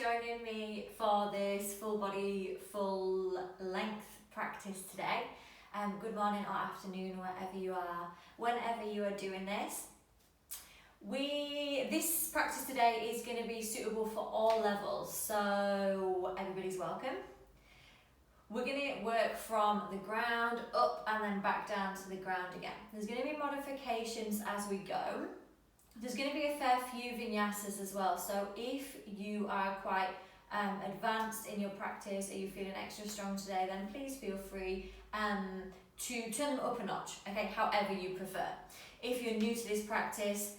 joining me for this full body, full length practice today. Good morning or afternoon, wherever you are, whenever you are doing this. This practice today is going to be suitable for all levels, so everybody's welcome. We're going to work from the ground up and then back down to the ground again. There's going to be modifications as we go. There's going to be a fair few vinyasas as well, so if you are quite advanced in your practice, or you're feeling extra strong today, then please feel free to turn them up a notch, okay, however you prefer. If you're new to this practice,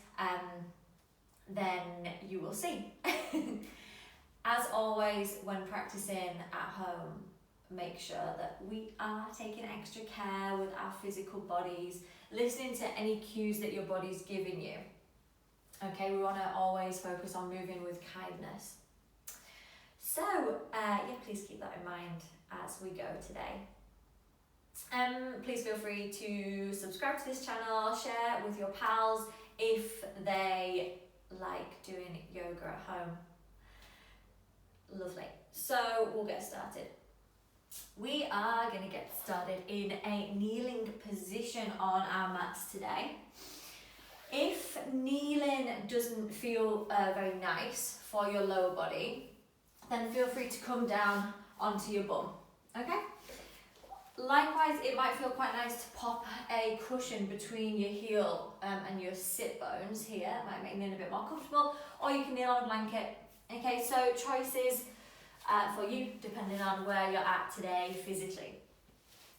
then you will see. As always, when practicing at home, make sure that we are taking extra care with our physical bodies, listening to any cues that your body's giving you. Okay, we want to always focus on moving with kindness. So, please keep that in mind as we go today. Please feel free to subscribe to this channel, share with your pals if they like doing yoga at home. Lovely. So, we'll get started. We are going to get started in a kneeling position on our mats today. If kneeling doesn't feel very nice for your lower body, then feel free to come down onto your bum, okay? Likewise, it might feel quite nice to pop a cushion between your heel and your sit bones here. It might make kneeling a bit more comfortable, or you can kneel on a blanket. Okay, so choices for you depending on where you're at today physically.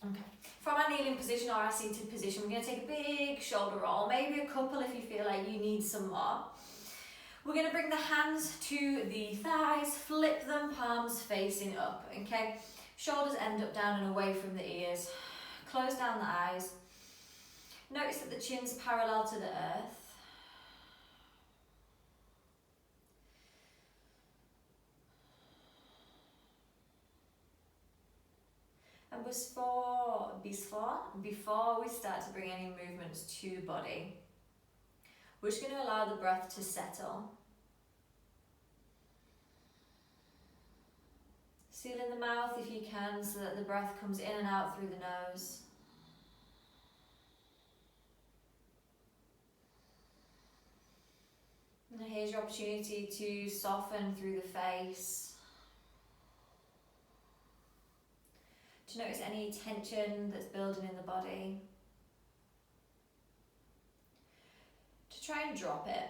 Okay. From our kneeling position or our seated position, we're going to take a big shoulder roll, maybe a couple if you feel like you need some more. We're going to bring the hands to the thighs, flip them, palms facing up, okay? Shoulders end up down and away from the ears. Close down the eyes. Notice that the chin's parallel to the earth. And before we start to bring any movements to the body, we're just going to allow the breath to settle. Seal in the mouth if you can, so that the breath comes in and out through the nose. And here's your opportunity to soften through the face. To notice any tension that's building in the body. To try and drop it.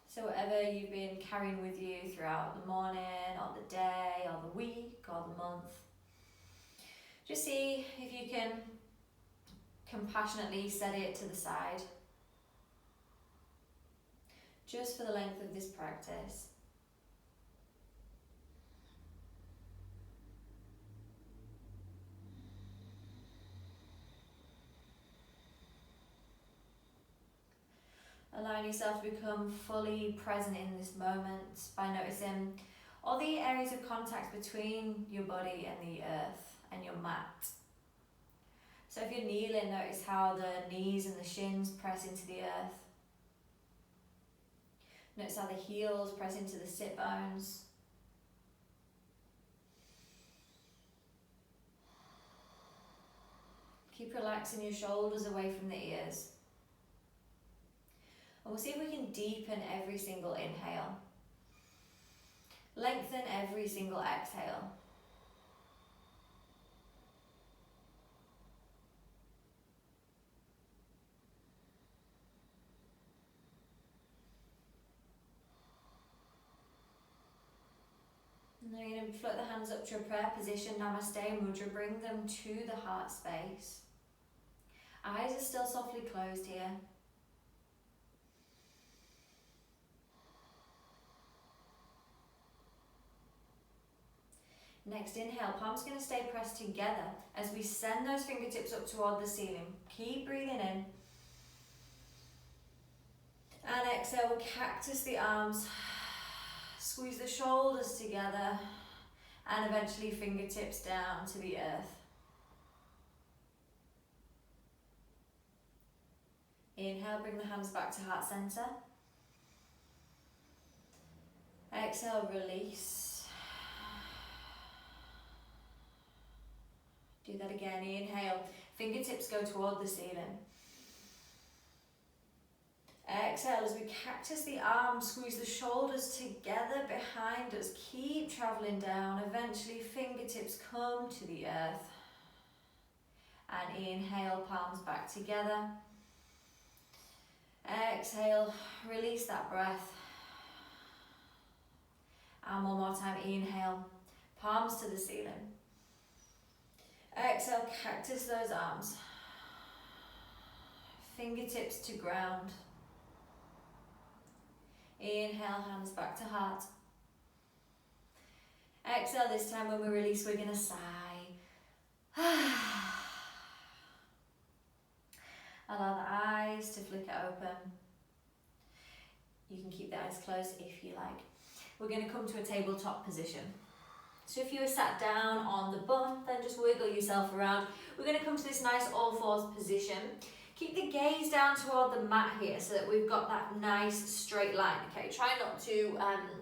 So whatever you've been carrying with you throughout the morning, or the day, or the week, or the month, just see if you can compassionately set it to the side. Just for the length of this practice. Allowing yourself to become fully present in this moment by noticing all the areas of contact between your body and the earth and your mat. So if you're kneeling, notice how the knees and the shins press into the earth. Notice how the heels press into the sit bones. Keep relaxing your shoulders away from the ears. And we'll see if we can deepen every single inhale. Lengthen every single exhale. And then you're going to float the hands up to a prayer position, Namaste Mudra. Bring them to the heart space. Eyes are still softly closed here. Next inhale, palms going to stay pressed together as we send those fingertips up toward the ceiling. Keep breathing in. And exhale, we'll cactus the arms. Squeeze the shoulders together. And eventually fingertips down to the earth. Inhale, bring the hands back to heart center. Exhale. exhale, release. Do that again, inhale, fingertips go toward the ceiling. Exhale as we cactus the arms, squeeze the shoulders together behind us, keep traveling down, eventually fingertips come to the earth. And inhale, palms back together. Exhale, release that breath. And one more time, inhale, palms to the ceiling. Exhale, cactus those arms. Fingertips to ground. Inhale, hands back to heart. Exhale, this time when we release, we're going to sigh. Allow the eyes to flicker open. You can keep the eyes closed if you like. We're going to come to a tabletop position. So if you were sat down on the bum, then just wiggle yourself around. We're going to come to this nice all fours position. Keep the gaze down toward the mat here so that we've got that nice straight line. Okay, try not to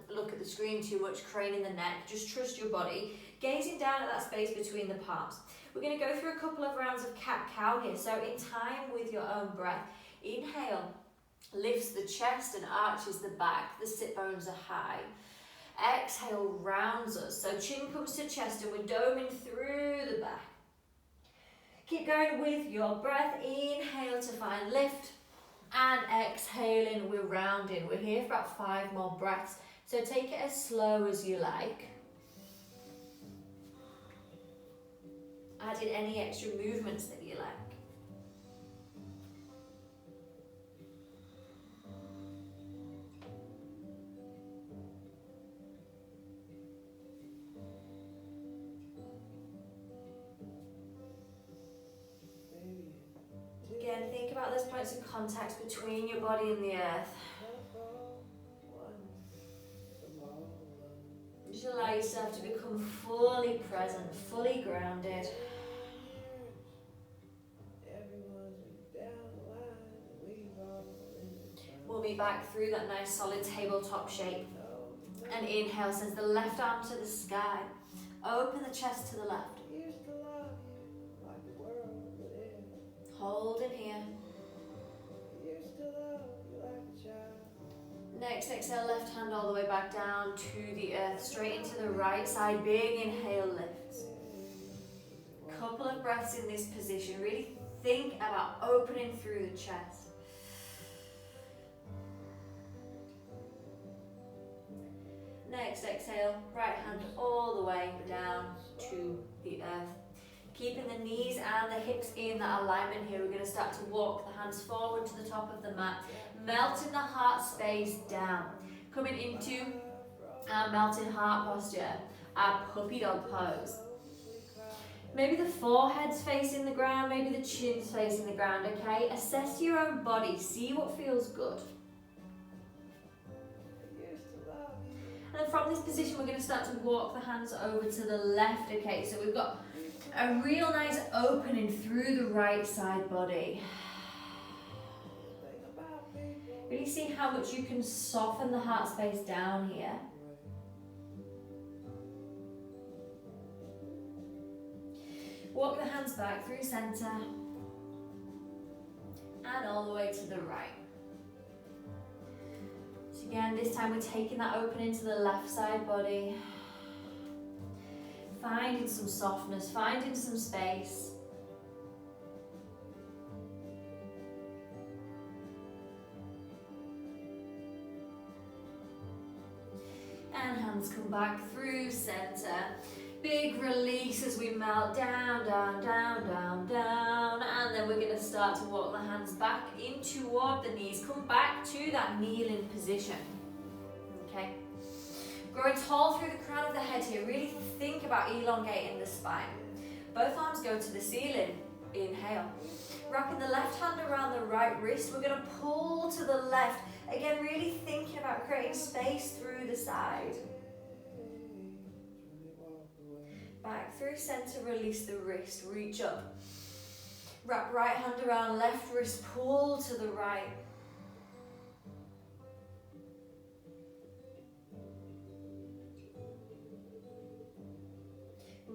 look at the screen too much, craning the neck. Just trust your body. Gazing down at that space between the palms. We're going to go through a couple of rounds of cat-cow here. So in time with your own breath, inhale, lifts the chest and arches the back. The sit bones are high. Exhale, rounds us. So chin comes to chest and we're doming through the back. Keep going with your breath. Inhale to find lift. And exhaling, we're rounding. We're here for about 5 more breaths. So take it as slow as you like. Add in any extra movements that you like. Again, think about those points of contact between your body and the earth. Just allow yourself to become fully present, fully grounded. We'll be back through that nice solid tabletop shape. And inhale, sends the left arm to the sky. Open the chest to the left. Hold in here. Next exhale, left hand all the way back down to the earth, straight into the right side. Big inhale lifts. Couple of breaths in this position. Really think about opening through the chest. Next exhale, right hand all the way down to the earth. Keeping the knees and the hips in that alignment here, we're going to start to walk the hands forward to the top of the mat, melting the heart space down. Coming into our melting heart posture, our puppy dog pose. Maybe the forehead's facing the ground, maybe the chin's facing the ground, okay? Assess your own body, see what feels good. And then from this position, we're going to start to walk the hands over to the left, okay? So we've got a real nice opening through the right side body. Really see how much you can soften the heart space down here. Walk the hands back through center and all the way to the right. So again, this time we're taking that opening to the left side body. Finding some softness, finding some space. And hands come back through center. Big release as we melt down, down, down, down, down. And then we're going to start to walk the hands back in toward the knees. Come back to that kneeling position. Okay. Growing tall through the crown of the head here. Really think about elongating the spine. Both arms go to the ceiling. Inhale. Wrapping the left hand around the right wrist. We're going to pull to the left. Again, really thinking about creating space through the side. Back through center, release the wrist. Reach up. Wrap right hand around left wrist. Pull to the right.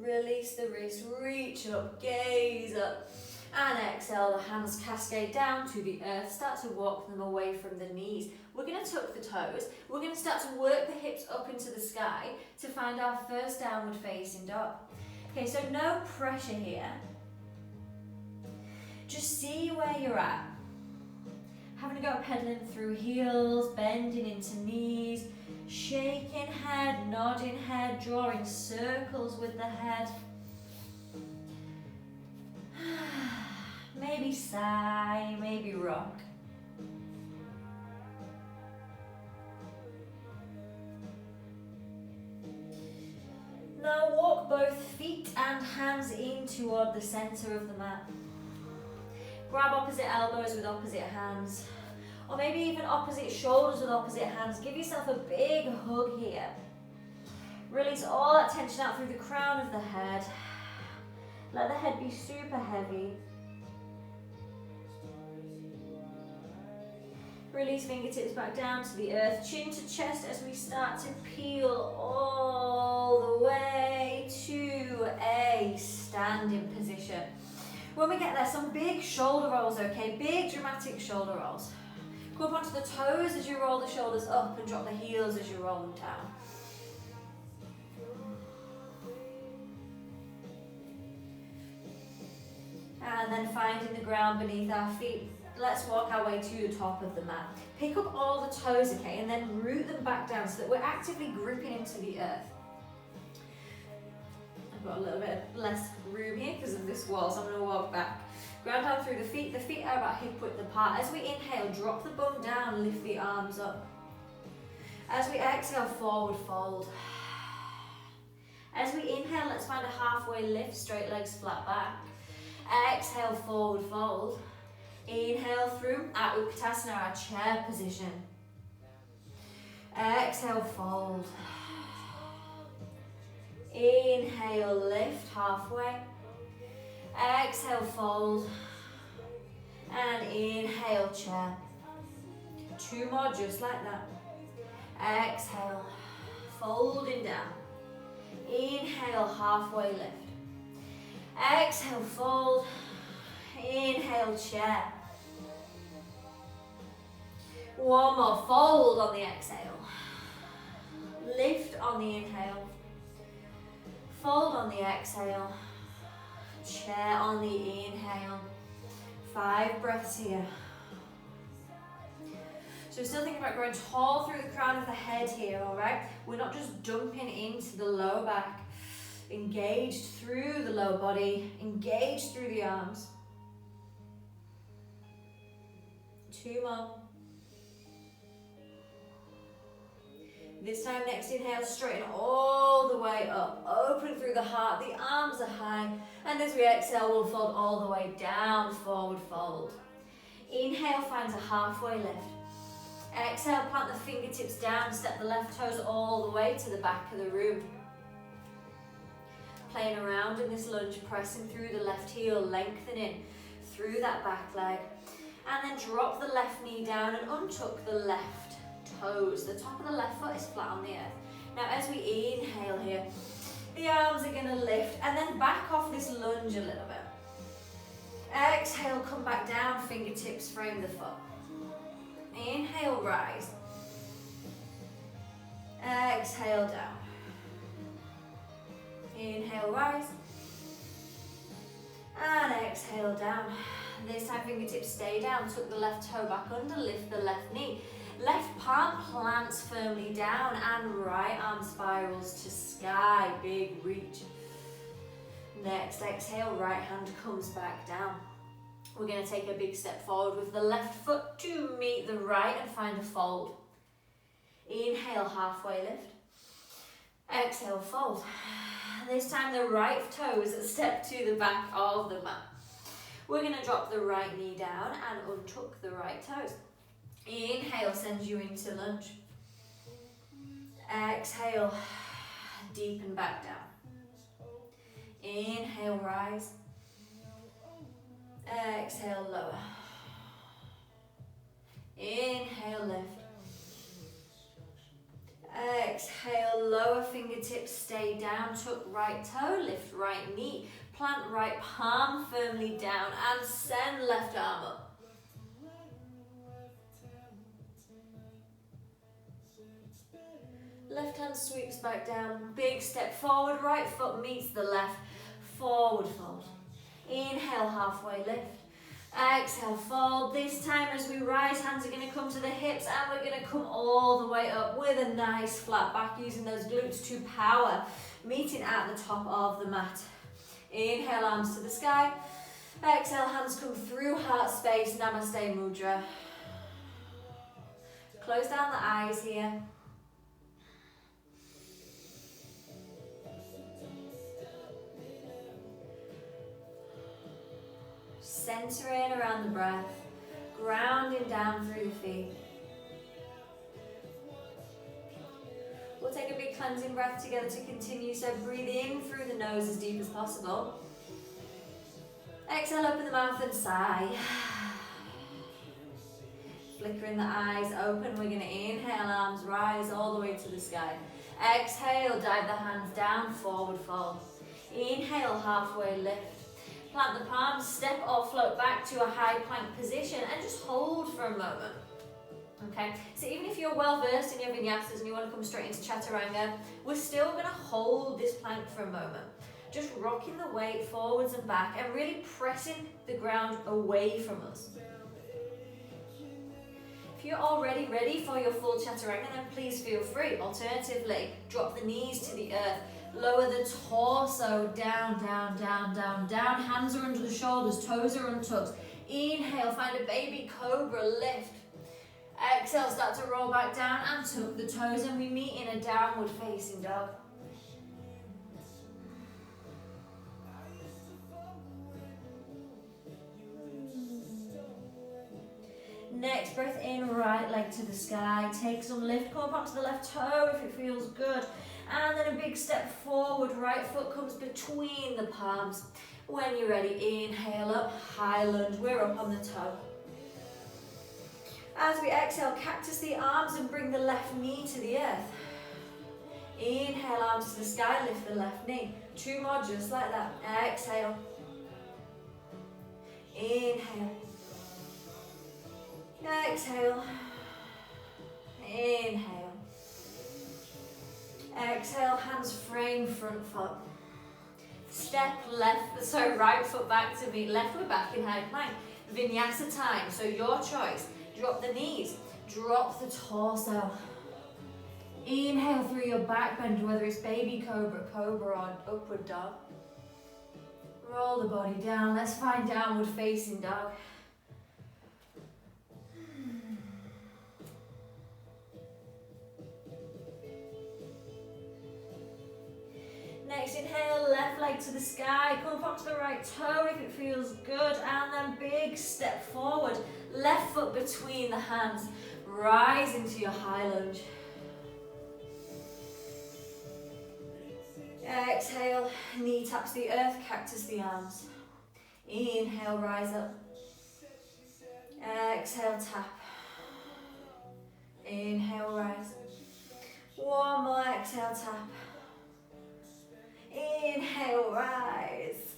Release the wrist, reach up, gaze up. And exhale, the hands cascade down to the earth. Start to walk them away from the knees. We're going to tuck the toes. We're going to start to work the hips up into the sky to find our first downward facing dog. Okay, so no pressure here. Just see where you're at. Having a go pedaling through heels, bending into knees, shaking head, nodding head, drawing circles with the head. Maybe sigh, maybe rock. Now walk both feet and hands in toward the center of the mat. Grab opposite elbows with opposite hands, or maybe even opposite shoulders with opposite hands. Give yourself a big hug here. Release all that tension out through the crown of the head. Let the head be super heavy. Release fingertips back down to the earth, chin to chest as we start to peel all the way to a standing position. When we get there, some big shoulder rolls, okay? Big dramatic shoulder rolls. Go up onto the toes as you roll the shoulders up and drop the heels as you roll them down. And then finding the ground beneath our feet. Let's walk our way to the top of the mat. Pick up all the toes, okay, and then root them back down so that we're actively gripping into the earth. I've got a little bit less room here because of this wall, so I'm going to walk back. Ground down through the feet. The feet are about hip width apart. As we inhale, drop the bum down, lift the arms up. As we exhale, forward fold. As we inhale, let's find a halfway lift, straight legs flat back. Exhale, forward fold. Inhale through at Utkatasana, our chair position. Exhale, fold. Inhale, lift halfway. Exhale, fold. And inhale, chair. 2 more just like that. Exhale, folding down. Inhale, halfway lift. Exhale, fold. Inhale, chair. 1 more, fold on the exhale. Lift on the inhale. Fold on the exhale. Chair on the inhale. 5 breaths here. So we're still thinking about growing tall through the crown of the head here, all right? We're not just dumping into the lower back. Engaged through the lower body, engaged through the arms. 2 more. This time, next inhale, straighten all the way up. Open through the heart, the arms are high. And as we exhale, we'll fold all the way down, forward fold. Inhale finds a halfway lift. Exhale, plant the fingertips down, step the left toes all the way to the back of the room. Playing around in this lunge, pressing through the left heel, lengthening through that back leg. And then drop the left knee down and untuck the left toes. The top of the left foot is flat on the earth. Now as we inhale here, the arms are going to lift and then back off this lunge a little bit. Exhale, come back down, fingertips frame the foot. Inhale, rise. Exhale, down. Inhale, rise. And exhale, down. This time fingertips stay down, tuck the left toe back under, lift the left knee. Left palm plants firmly down and right arm spirals to sky, big reach. Next, exhale, right hand comes back down. We're going to take a big step forward with the left foot to meet the right and find a fold. Inhale, halfway lift. Exhale, fold. This time the right toes step to the back of the mat. We're going to drop the right knee down and untuck the right toes. Inhale sends you into lunge. Exhale, deepen back down. Inhale, rise. Exhale, lower. Inhale, lift. Exhale, lower fingertips stay down, tuck right toe, lift right knee, plant right palm firmly down and send left arm up. Left hand sweeps back down, big step forward, right foot meets the left, forward fold. Inhale, halfway lift. Exhale, fold. This time as we rise, hands are going to come to the hips and we're going to come all the way up with a nice flat back, using those glutes to power, meeting at the top of the mat. Inhale, arms to the sky. Exhale, hands come through heart space, Namaste Mudra. Close down the eyes here. Centering around the breath, grounding down through the feet. We'll take a big cleansing breath together to continue, so breathe in through the nose as deep as possible. Exhale, open the mouth and sigh. Flickering the eyes open, we're going to inhale, arms rise all the way to the sky. Exhale, dive the hands down, forward fold. Inhale, halfway lift. Plant the palms, step or float back to a high plank position and just hold for a moment. Okay, so even if you're well versed in your vinyasas and you want to come straight into chaturanga, we're still going to hold this plank for a moment. Just rocking the weight forwards and back and really pressing the ground away from us. If you're already ready for your full chaturanga, then please feel free. Alternatively, drop the knees to the earth. Lower the torso, down, down, down, down, down. Hands are under the shoulders, toes are untucked. Inhale, find a baby cobra, lift. Exhale, start to roll back down and tuck the toes, and we meet in a downward facing dog. Next breath in, right leg to the sky. Take some lift, come up onto the left toe if it feels good. And then a big step forward, right foot comes between the palms. When you're ready, inhale up, high lunge, we're up on the toe. As we exhale, cactus the arms and bring the left knee to the earth. Inhale, arms to the sky, lift the left knee. 2 more just like that. Exhale. Inhale. Exhale. Inhale. Exhale, hands frame front foot. Step right foot back to meet left foot back in high plank. Vinyasa time, so your choice. Drop the knees, drop the torso. Inhale through your back bend, whether it's baby cobra, cobra or upward dog. Roll the body down, let's find downward facing dog. Next inhale, left leg to the sky, come up onto the right toe if it feels good, and then big step forward, left foot between the hands, rise into your high lunge. Exhale, knee taps the earth, cactus the arms. Inhale, rise up. Exhale, tap. Inhale, rise. One more, exhale, tap. Inhale, rise.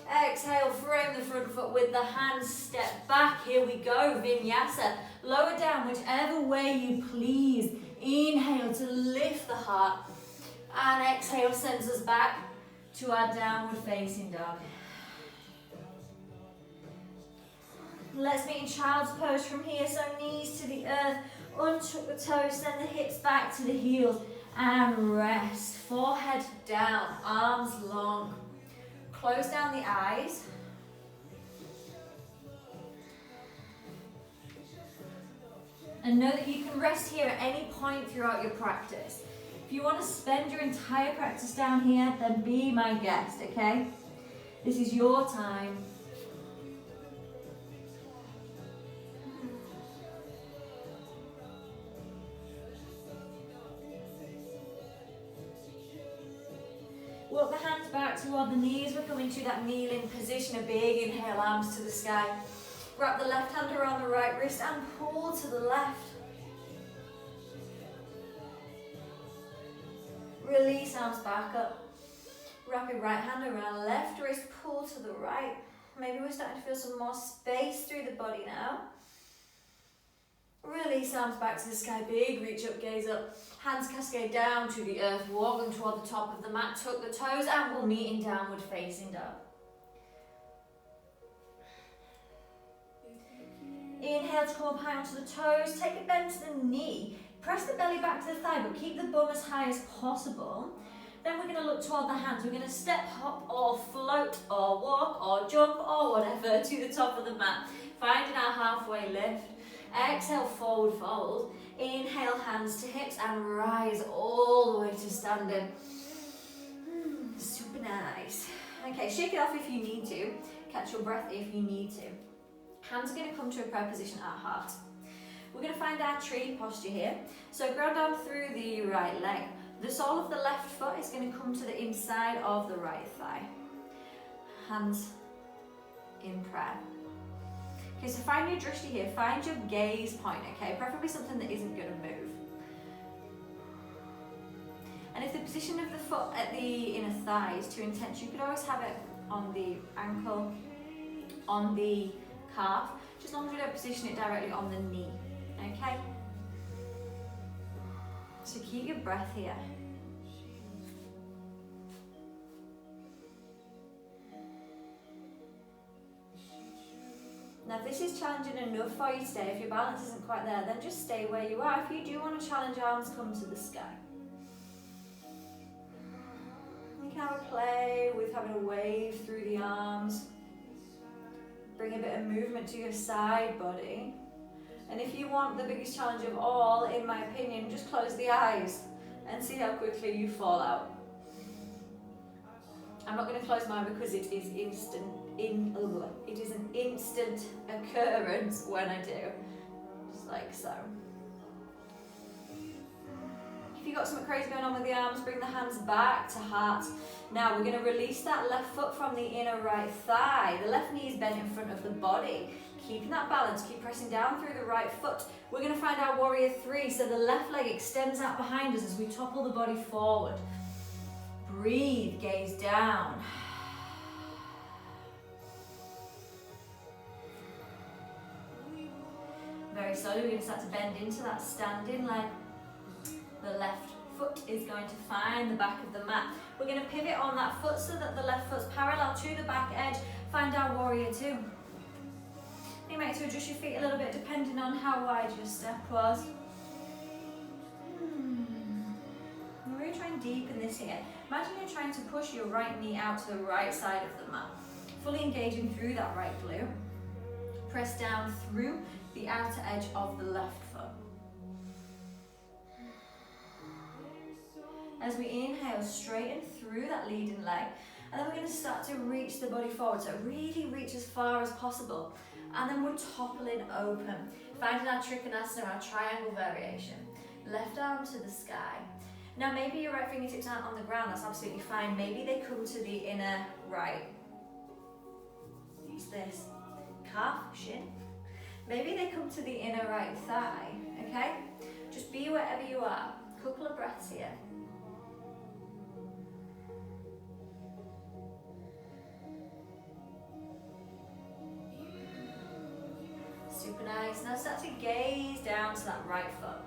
Exhale, frame the front foot with the hands, step back. Here we go, vinyasa. Lower down whichever way you please. Inhale to lift the heart. And exhale sends us back to our downward facing dog. Let's meet in child's pose from here. So knees to the earth, untuck the toes, send the hips back to the heels. And rest, forehead down, arms long. Close down the eyes. And know that you can rest here at any point throughout your practice. If you want to spend your entire practice down here, then be my guest, okay? This is your time. Walk the hands back toward the knees. We're coming to that kneeling position. A big inhale, arms to the sky. Wrap the left hand around the right wrist and pull to the left. Release, arms back up. Wrap your right hand around left wrist, pull to the right. Maybe we're starting to feel some more space through the body now. Release, arms back to the sky, big reach up, gaze up. Hands cascade down to the earth, walk them toward the top of the mat, tuck the toes, and we'll meet in downward facing dog. Inhale to come up high onto the toes, take a bend to the knee, press the belly back to the thigh, but keep the bum as high as possible. Then we're going to look toward the hands. We're going to step, hop, or float, or walk, or jump, or whatever to the top of the mat. Finding our halfway lift. Exhale, forward fold. Inhale, hands to hips, and rise all the way to standing. Super nice. Okay, shake it off if you need to. Catch your breath if you need to. Hands are going to come to a prayer position at heart. We're going to find our tree posture here. So ground down through the right leg. The sole of the left foot is going to come to the inside of the right thigh. Hands in prayer. Okay, so find your drishti here. Find your gaze point, okay? Preferably something that isn't going to move. And if the position of the foot at the inner thigh is too intense, you could always have it on the ankle, on the calf, just as long as we don't position it directly on the knee, okay? So keep your breath here. Now if this is challenging enough for you today, if your balance isn't quite there, then just stay where you are. If you do want to challenge, arms come to the sky. You can have a play with having a wave through the arms. Bring a bit of movement to your side body. And if you want the biggest challenge of all, in my opinion, just close the eyes and see how quickly you fall out. I'm not going to close mine because it is instant. It is an instant occurrence when I do, just like so. If you've got something crazy going on with the arms, bring the hands back to heart. Now we're going to release that left foot from the inner right thigh. The left knee is bent in front of the body. Keeping that balance, keep pressing down through the right foot. We're going to find our warrior three, so the left leg extends out behind us as we topple the body forward. Breathe, gaze down. Very slowly, we're going to start to bend into that standing leg. The left foot is going to find the back of the mat. We're going to pivot on that foot so that the left foot's parallel to the back edge. Find our warrior two. You might have to adjust your feet a little bit depending on how wide your step was. We're really trying to deepen this here. Imagine you're trying to push your right knee out to the right side of the mat. Fully engaging through that right glute. Press down through the outer edge of the left foot. As we inhale, straighten through that leading leg. And then we're going to start to reach the body forward. So really reach as far as possible. And then we're toppling open. Finding our Trikonasana, our triangle variation. Left arm to the sky. Now maybe your right fingertips aren't on the ground, that's absolutely fine. Maybe they come to the inner right. Use this. Calf, shin. Maybe they come to the inner right thigh, okay? Just be wherever you are. Couple of breaths here. Super nice. Now start to gaze down to that right foot.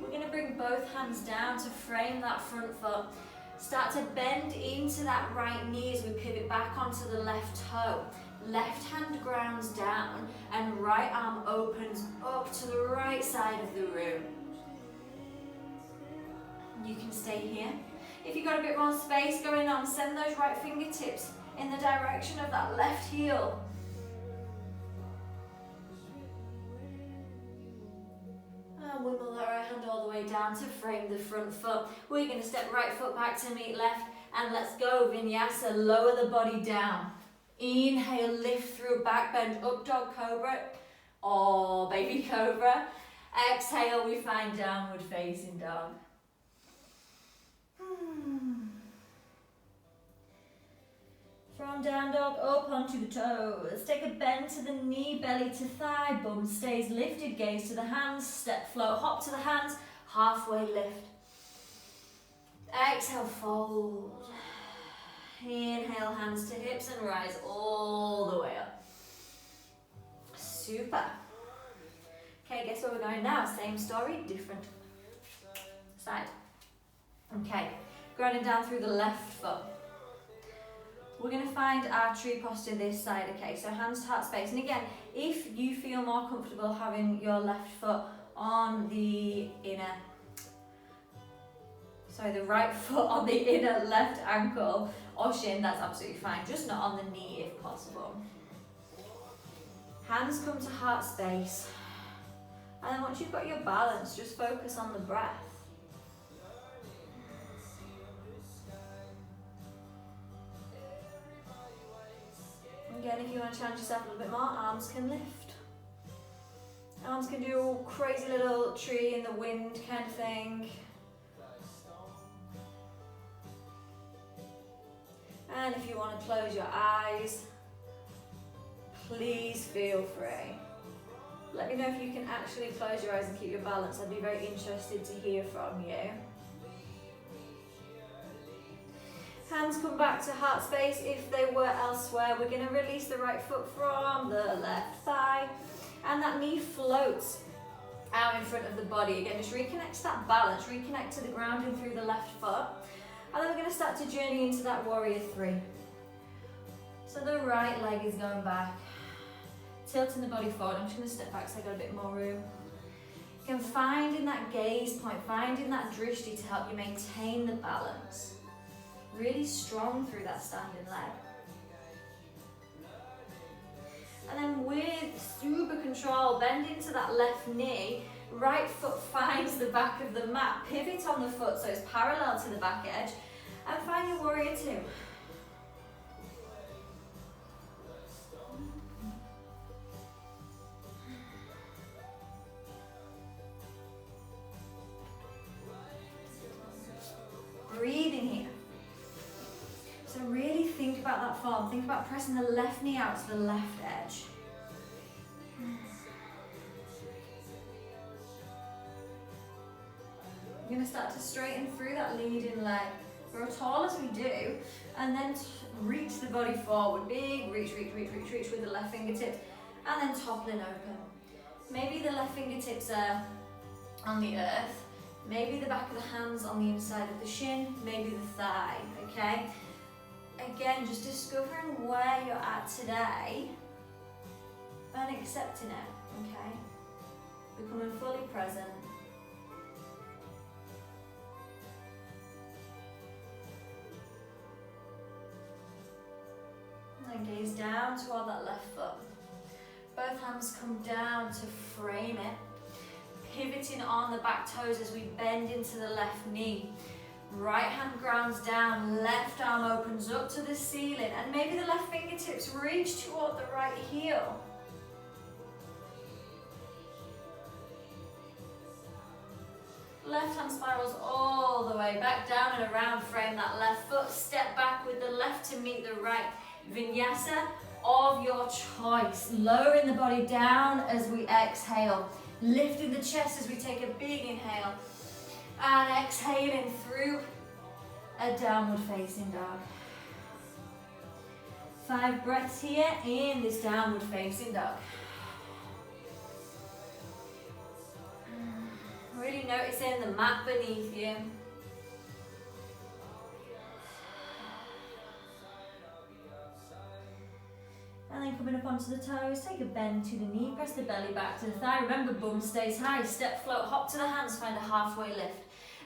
We're going to bring both hands down to frame that front foot. Start to bend into that right knee as we pivot back onto the left toe. Left hand grounds down and right arm opens up to the right side of the room. You can stay here. If you've got a bit more space going on, send those right fingertips in the direction of that left heel. And wiggle that right hand all the way down to frame the front foot. We're going to step right foot back to meet left and let's go. Vinyasa, lower the body down. Inhale, lift through back bend, up dog cobra or baby cobra. Exhale, we find downward facing dog. From down dog up onto the toes. Take a bend to the knee, belly to thigh, bum stays lifted, gaze to the hands, step flow, hop to the hands, halfway lift. Exhale, fold. Inhale, hands to hips and rise all the way up. Super. Okay, guess where we're going now? Same story, different side. Okay, grounding down through the left foot. We're going to find our tree posture this side, okay? So hands to heart space. And again, if you feel more comfortable having your left foot on the right foot on the inner left ankle or shin, that's absolutely fine. Just not on the knee if possible. Hands come to heart space. And then once you've got your balance, just focus on the breath. Again, if you want to challenge yourself a little bit more, arms can lift. Arms can do a crazy little tree in the wind kind of thing. And if you want to close your eyes, please feel free. Let me know if you can actually close your eyes and keep your balance. I'd be very interested to hear from you. Hands come back to heart space if they were elsewhere. We're going to release the right foot from the left thigh. And that knee floats out in front of the body. Again, just reconnect to that balance. Reconnect to the grounding through the left foot. And then we're going to start to journey into that warrior three. So the right leg is going back. Tilting the body forward. I'm just going to step back so I've got a bit more room. Again, finding that gaze point, finding that drishti to help you maintain the balance. Really strong through that standing leg. And then with super control, bend into that left knee, right foot finds the back of the mat, pivot on the foot so it's parallel to the back edge, and find your warrior two. Breathing here. So really think about that form. Think about pressing the left knee out to the left edge. You're going to start to straighten through that leading leg. Grow tall as we do, and then reach the body forward. Big reach, reach, reach, reach, reach with the left fingertips, and then toppling open. Maybe the left fingertips are on the earth. Maybe the back of the hands on the inside of the shin, maybe the thigh, okay? Again, just discovering where you're at today and accepting it, okay? Becoming fully present. And gaze down toward that left foot. Both hands come down to frame it. Pivoting on the back toes as we bend into the left knee. Right hand grounds down, left arm opens up to the ceiling, and maybe the left fingertips reach toward the right heel. Left hand spirals all the way back down and around, frame that left foot, step back with the left to meet the right. Vinyasa of your choice. Lowering the body down as we exhale. Lifting the chest as we take a big inhale. And exhaling through a downward facing dog. 5 breaths here in this downward facing dog. Really noticing the mat beneath you. And then coming up onto the toes, take a bend to the knee, press the belly back to the thigh. Remember, bum stays high. Step, float, hop to the hands, find a halfway lift.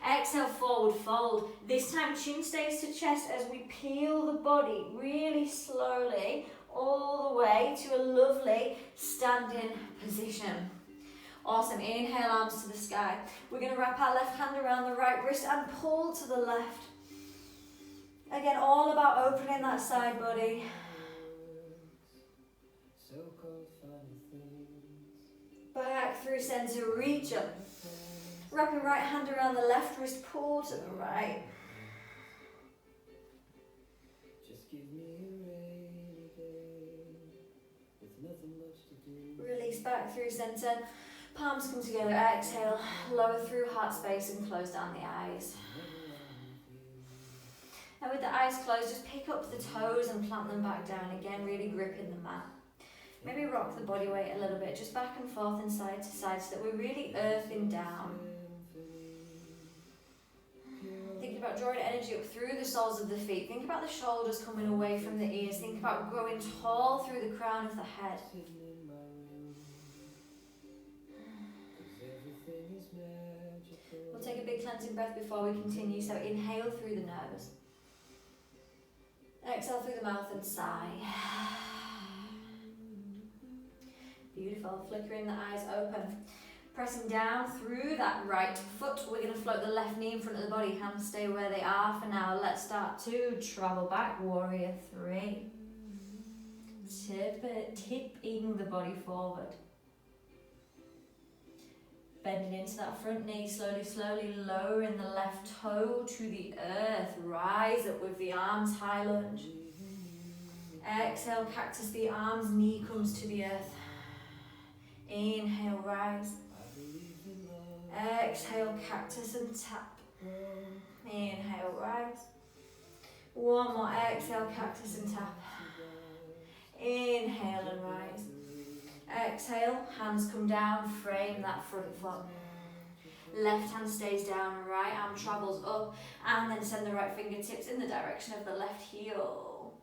Exhale, forward fold. This time chin stays to chest as we peel the body really slowly all the way to a lovely standing position. Awesome, inhale, arms to the sky. We're going to wrap our left hand around the right wrist and pull to the left. Again, all about opening that side body. Back through center, reach up. Wrap your right hand around the left wrist, pull to the right. Release back through center. Palms come together, exhale, lower through heart space and close down the eyes. And with the eyes closed, just pick up the toes and plant them back down again, really gripping the mat. Maybe rock the body weight a little bit, just back and forth and side to side, so that we're really earthing down. Think about drawing energy up through the soles of the feet. Think about the shoulders coming away from the ears. Think about growing tall through the crown of the head. We'll take a big cleansing breath before we continue. So inhale through the nose. Exhale through the mouth and sigh. Beautiful. Flickering the eyes open. Pressing down through that right foot. We're going to float the left knee in front of the body. Hands stay where they are for now. Let's start to travel back. Warrior 3. Tipping the body forward. Bending into that front knee, slowly lowering the left toe to the earth. Rise up with the arms, high lunge. Exhale, cactus the arms, knee comes to the earth. Inhale, rise. Exhale, cactus and tap. Inhale, rise. One more, exhale, cactus and tap. Inhale and rise. Exhale, hands come down, frame that front foot. Left hand stays down, right arm travels up, and then send the right fingertips in the direction of the left heel.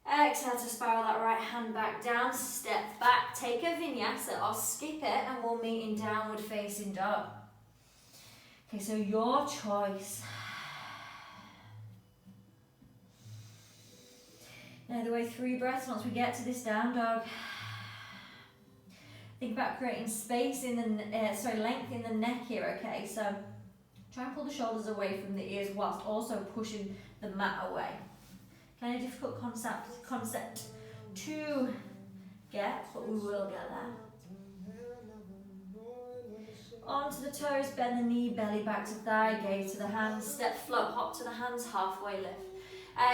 Exhale to spiral that right hand back down, step back, take a vinyasa or skip it, and we'll meet in downward facing dog. Okay, so your choice. Now the way 3 breaths once we get to this down dog. Think about creating space in the, length in the neck here, okay? So try and pull the shoulders away from the ears whilst also pushing the mat away. Kind of difficult concept to get, but we will get there. Onto the toes, bend the knee, belly back to thigh, gaze to the hands, step float, hop to the hands, halfway lift.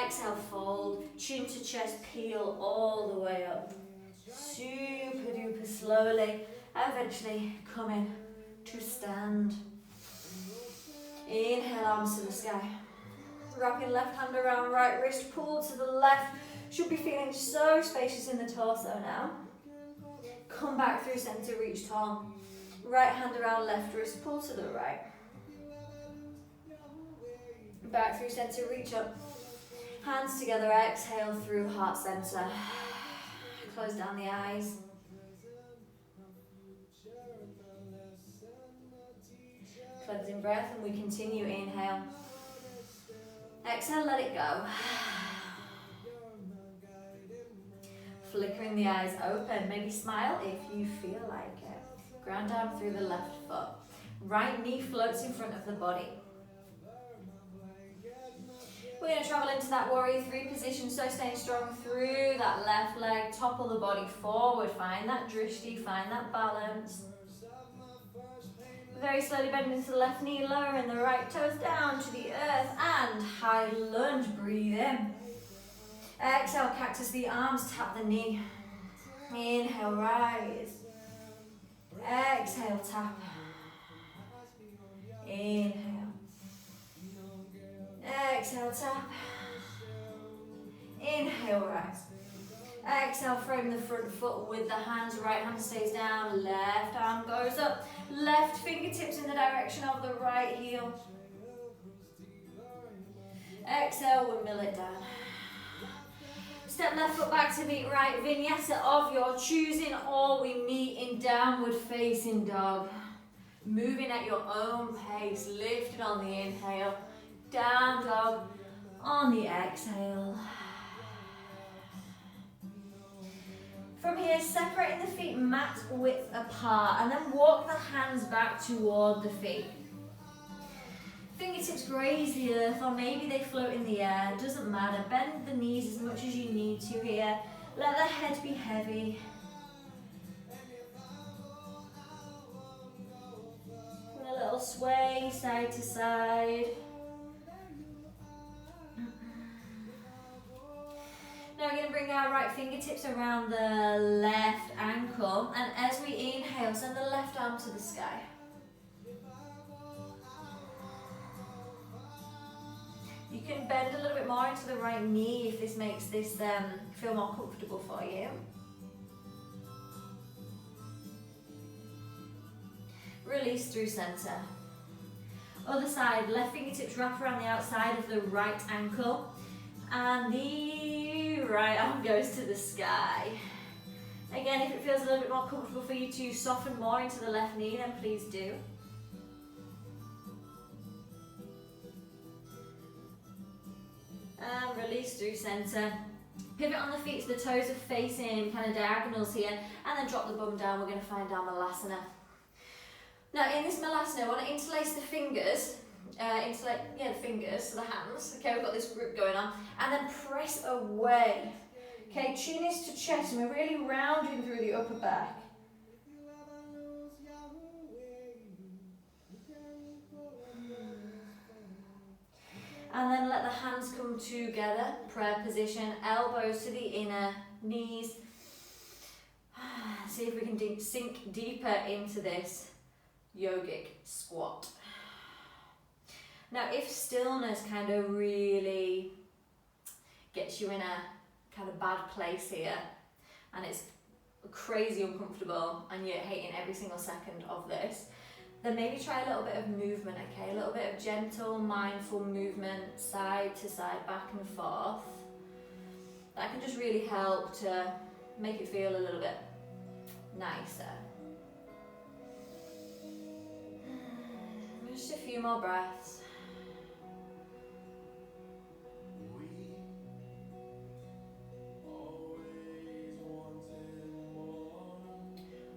Exhale, fold, chin to chest, peel all the way up. Super duper slowly, eventually coming to stand. Inhale, arms to the sky. Wrapping left hand around right wrist, pull to the left. Should be feeling so spacious in the torso now. Come back through center, reach tall. Right hand around left wrist, pull to the right. Back through center, reach up. Hands together, exhale through heart center. Close down the eyes. Cleansing breath, and we continue. Inhale. Exhale, let it go. Flickering the eyes open. Maybe smile if you feel like it. Ground down through the left foot. Right knee floats in front of the body. We're going to travel into that warrior 3 position, so staying strong through that left leg, topple the body forward, find that drishti, find that balance. Very slowly bend into the left knee, lowering the right toes down to the earth, and high lunge, breathe in. Exhale, cactus the arms, tap the knee. Inhale, rise. Exhale, tap. Inhale. Exhale, tap. Inhale, rise. Exhale, frame the front foot with the hands. Right hand stays down, left arm goes up. Left fingertips in the direction of the right heel. Exhale, windmill it down. Step left foot back to meet right. Vinyasa of your choosing, or we meet in downward facing dog. Moving at your own pace, lifted on the inhale. Down dog on the exhale. From here, separating the feet mat width apart, and then walk the hands back toward the feet. Fingertips graze the earth, or maybe they float in the air, doesn't matter. Bend the knees as much as you need to here. Let the head be heavy. And a little sway side to side. Now we're going to bring our right fingertips around the left ankle, and as we inhale, send the left arm to the sky. You can bend a little bit more into the right knee if this makes this feel more comfortable for you. Release through center. Other side, left fingertips wrap around the outside of the right ankle and the right arm goes to the sky. Again, if it feels a little bit more comfortable for you to soften more into the left knee, then please do. And release through center. Pivot on the feet so the toes are facing kind of diagonals here, and then drop the bum down. We're going to find our Malasana. Now in this Malasana, I want to interlace the fingers, the fingers, so the hands. Okay, we've got this grip going on, and then press away. Okay, chin is to chest, and we're really rounding through the upper back. And then let the hands come together, prayer position, elbows to the inner knees. See if we can sink deeper into this yogic squat. Now if stillness kind of really gets you in a kind of bad place here and it's crazy uncomfortable and you're hating every single second of this, then maybe try a little bit of movement, okay? A little bit of gentle, mindful movement, side to side, back and forth. That can just really help to make it feel a little bit nicer. Just a few more breaths.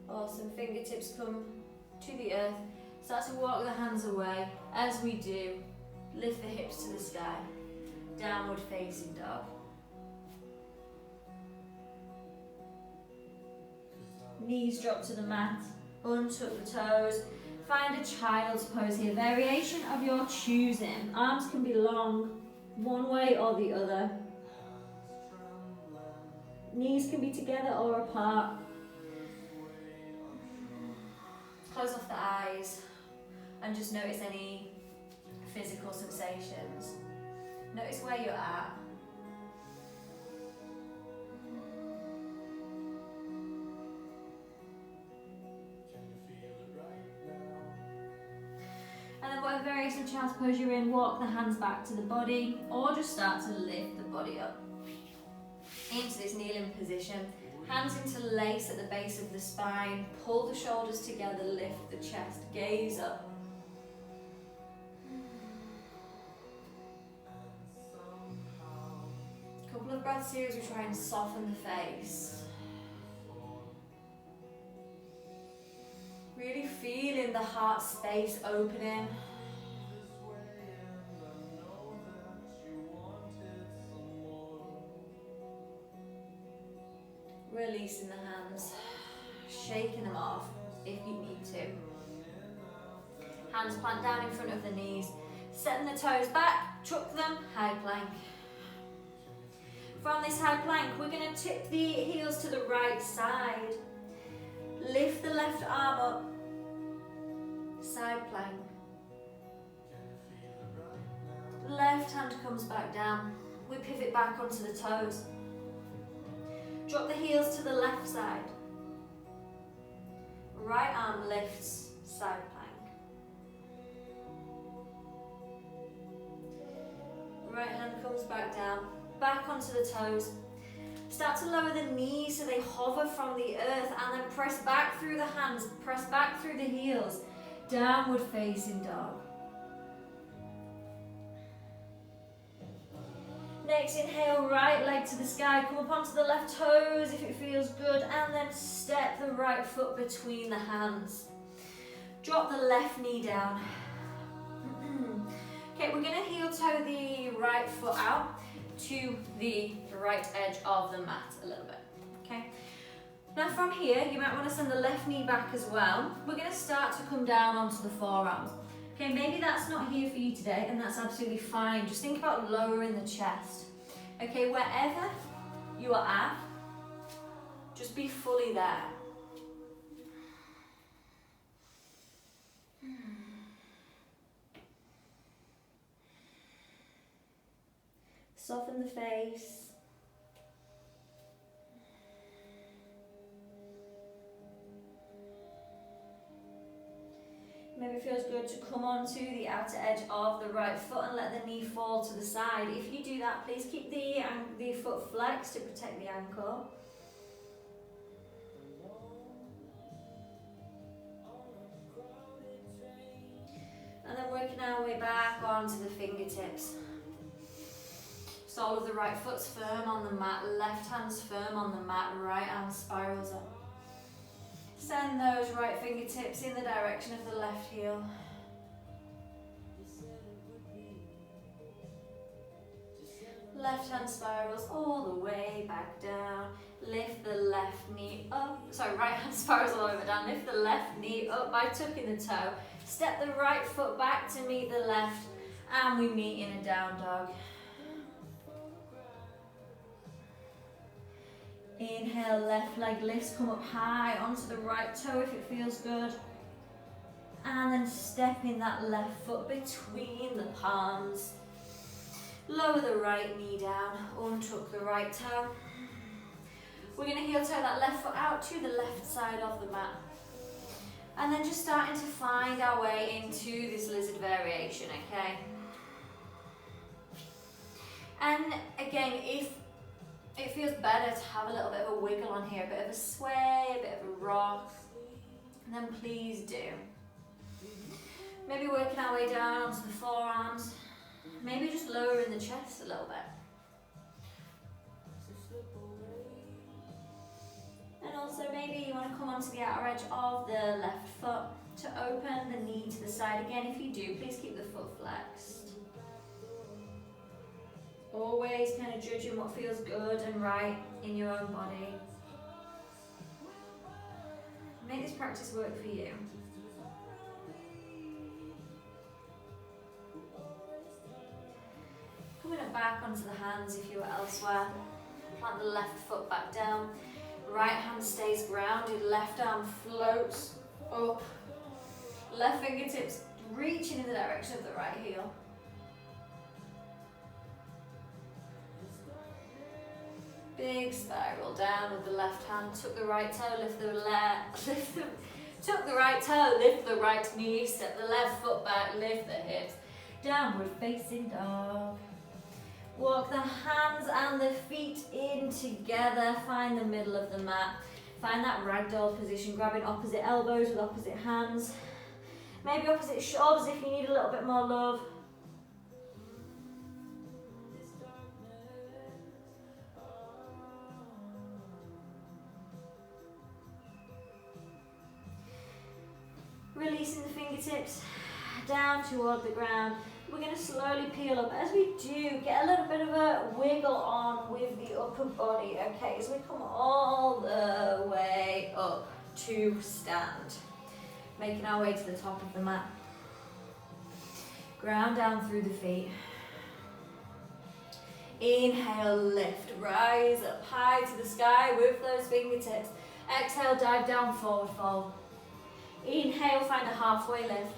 Awesome, fingertips come to the earth. Start to walk the hands away. As we do, lift the hips to the sky. Downward facing dog. Knees drop to the mat. Untuck the toes. Find a child's pose here. Variation of your choosing. Arms can be long, one way or the other. Knees can be together or apart. Close off the eyes and just notice any physical sensations. Notice where you're at. And then whatever variation of child's pose you're in, walk the hands back to the body or just start to lift the body up into this kneeling position. Hands interlace at the base of the spine, pull the shoulders together, lift the chest, gaze up. A couple of breaths here as we try and soften the face. Really feeling the heart space opening. Releasing the hands, shaking them off if you need to. Hands plant down in front of the knees, setting the toes back, chuck them, high plank. From this high plank, we're going to tip the heels to the right side. Lift the left arm up, side plank. Left hand comes back down. We pivot back onto the toes. Drop the heels to the left side. Right arm lifts, side plank. Right hand comes back down, back onto the toes. Start to lower the knees so they hover from the earth and then press back through the hands, press back through the heels. Downward facing dog. Next, inhale, right leg to the sky, come up onto the left toes if it feels good, and then step the right foot between the hands. Drop the left knee down. Okay, we're going to heel toe the right foot out to the right edge of the mat a little bit. Okay. Now from here, you might want to send the left knee back as well. We're going to start to come down onto the forearms. Okay, maybe that's not here for you today, and that's absolutely fine. Just think about lowering the chest. Okay, wherever you are at, just be fully there. Soften the face. Maybe it feels good to come onto the outer edge of the right foot and let the knee fall to the side. If you do that, please keep the foot flexed to protect the ankle. And then working our way back onto the fingertips. Sole of the right foot's firm on the mat, left hand's firm on the mat, right hand spirals up. Send those right fingertips in the direction of the left heel. Left hand spirals all the way back down. Lift the left knee up. Sorry, right hand spirals all the way down. Lift the left knee up by tucking the toe. Step the right foot back to meet the left, and we meet in a down dog. Inhale, left leg lifts, come up high onto the right toe if it feels good. And then step in that left foot between the palms. Lower the right knee down, untuck the right toe. We're going to heel toe that left foot out to the left side of the mat. And then just starting to find our way into this lizard variation, okay? And again, if it feels better to have a little bit of a wiggle on here, a bit of a sway, a bit of a rock, then please do. Maybe working our way down onto the forearms, maybe just lowering the chest a little bit. And also maybe you want to come onto the outer edge of the left foot to open the knee to the side. Again, if you do, please keep the foot flexed. Always kind of judging what feels good and right in your own body. Make this practice work for you. Coming up back onto the hands if you were elsewhere. Plant the left foot back down. Right hand stays grounded, left arm floats up. Left fingertips reaching in the direction of the right heel. Big spiral down with the left hand. Tuck the right toe, tuck the right toe, lift the right knee, step the left foot back, lift the hips. Downward facing dog. Walk the hands and the feet in together. Find the middle of the mat. Find that ragdoll position, grabbing opposite elbows with opposite hands. Maybe opposite shoulders if you need a little bit more love. Releasing the fingertips down toward the ground. We're going to slowly peel up. As we do, get a little bit of a wiggle on with the upper body, okay? As we come all the way up to stand. Making our way to the top of the mat. Ground down through the feet. Inhale, lift, rise up high to the sky with those fingertips. Exhale, dive down, forward fold. Inhale, find a halfway lift.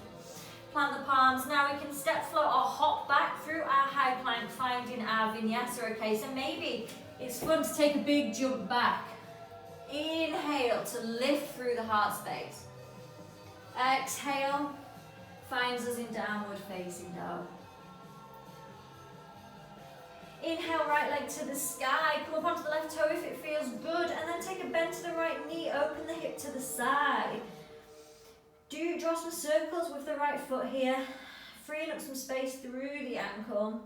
Plant the palms. Now we can step, float, or hop back through our high plank, finding our vinyasa, okay? So maybe it's fun to take a big jump back. Inhale to lift through the heart space. Exhale, finds us in downward facing dog. Inhale, right leg to the sky. Come up onto the left toe if it feels good. And then take a bend to the right knee. Open the hip to the side. Do draw some circles with the right foot here. Freeing up some space through the ankle.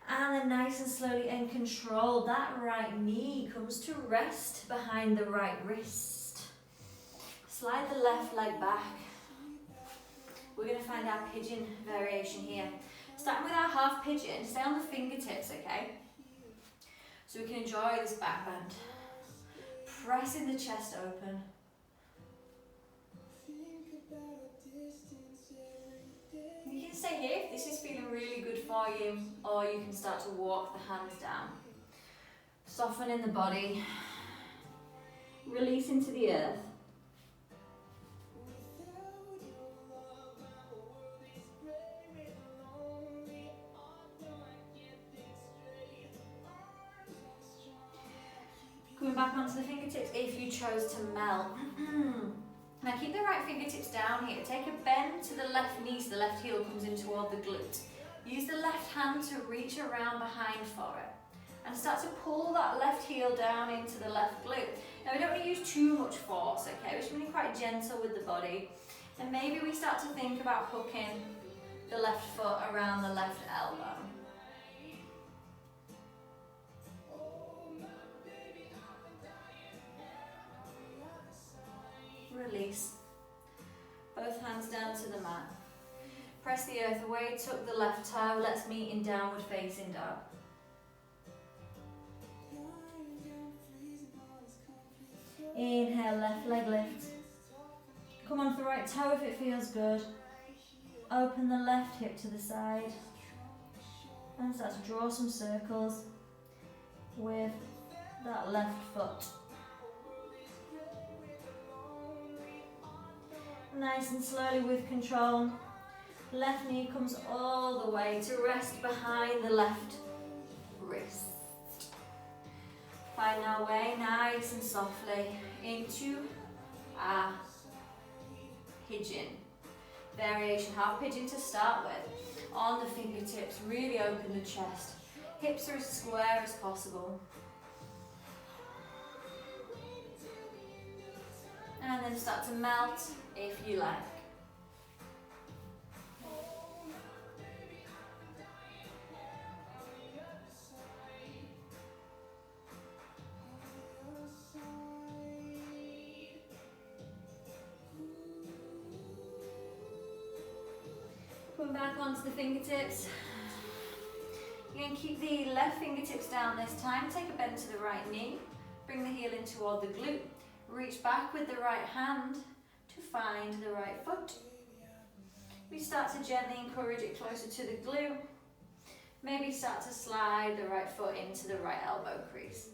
And then nice and slowly and controlled, that right knee comes to rest behind the right wrist. Slide the left leg back. We're going to find our pigeon variation here. Starting with our half pigeon, stay on the fingertips, okay? So we can enjoy this back bend. Pressing the chest open. You can stay here if this is feeling really good for you, or you can start to walk the hands down. Softening the body. Release into the earth. back onto the fingertips if you chose to melt. Now keep the right fingertips down here. Take a bend to the left knee so the left heel comes in toward the glute. Use the left hand to reach around behind for it. And start to pull that left heel down into the left glute. Now we don't want to use too much force, okay? We're just going to be quite gentle with the body. And maybe we start to think about hooking the left foot around the left elbow. Release. Both hands down to the mat. Press the earth away, tuck the left toe. Let's meet in downward facing dog. Inhale, left leg lift. Come onto the right toe if it feels good. Open the left hip to the side. And start to draw some circles with that left foot. Nice and slowly with control. Left knee comes all the way to rest behind the left wrist. Find our way nice and softly into our pigeon. Variation, half pigeon to start with. On the fingertips, really open the chest. Hips are as square as possible. And then start to melt if you like. Come back onto the fingertips. You're going to keep the left fingertips down this time. Take a bend to the right knee. Bring the heel in toward the glute. Reach back with the right hand to find the right foot. We start to gently encourage it closer to the glute. Maybe start to slide the right foot into the right elbow crease.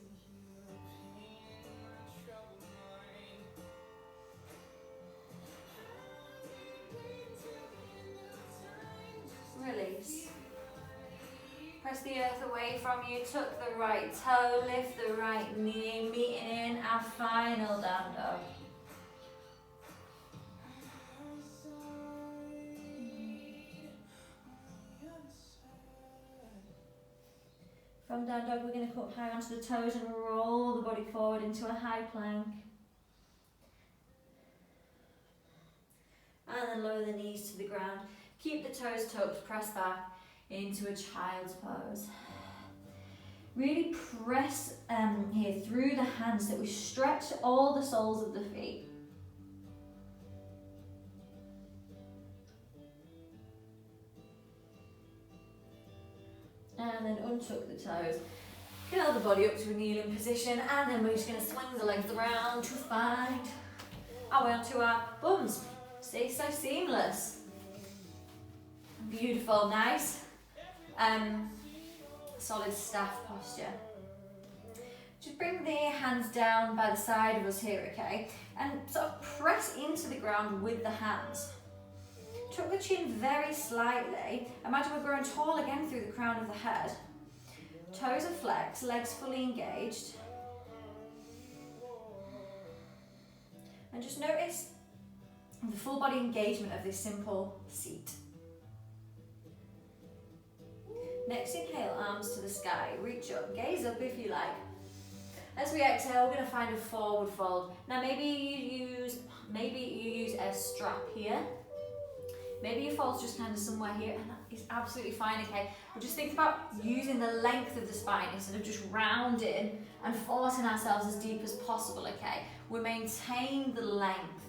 Release. Press the earth away from you, tuck the right toe, lift the right knee, meeting in our final down dog. From down dog, we're going to come up high onto the toes and roll the body forward into a high plank. And then lower the knees to the ground. Keep the toes tucked, press back into a child's pose. Really press here through the hands that we stretch all the soles of the feet. And then untuck the toes. Curl the body up to a kneeling position, and then we're just going to swing the legs around to find our way onto our bums. Stay so seamless. Beautiful, nice. Solid staff posture. Just bring the hands down by the side of us here, okay? And sort of press into the ground with the hands. Tuck the chin very slightly. Imagine we're growing tall again through the crown of the head. Toes are flexed, legs fully engaged. And just notice the full body engagement of this simple seat. Next inhale, arms to the sky, reach up, gaze up if you like. As we exhale, we're going to find a forward fold. Now maybe you use a strap here. Maybe your fold's just kind of somewhere here, and that is absolutely fine, okay? But just think about using the length of the spine instead of just rounding and forcing ourselves as deep as possible, okay? We maintain the length.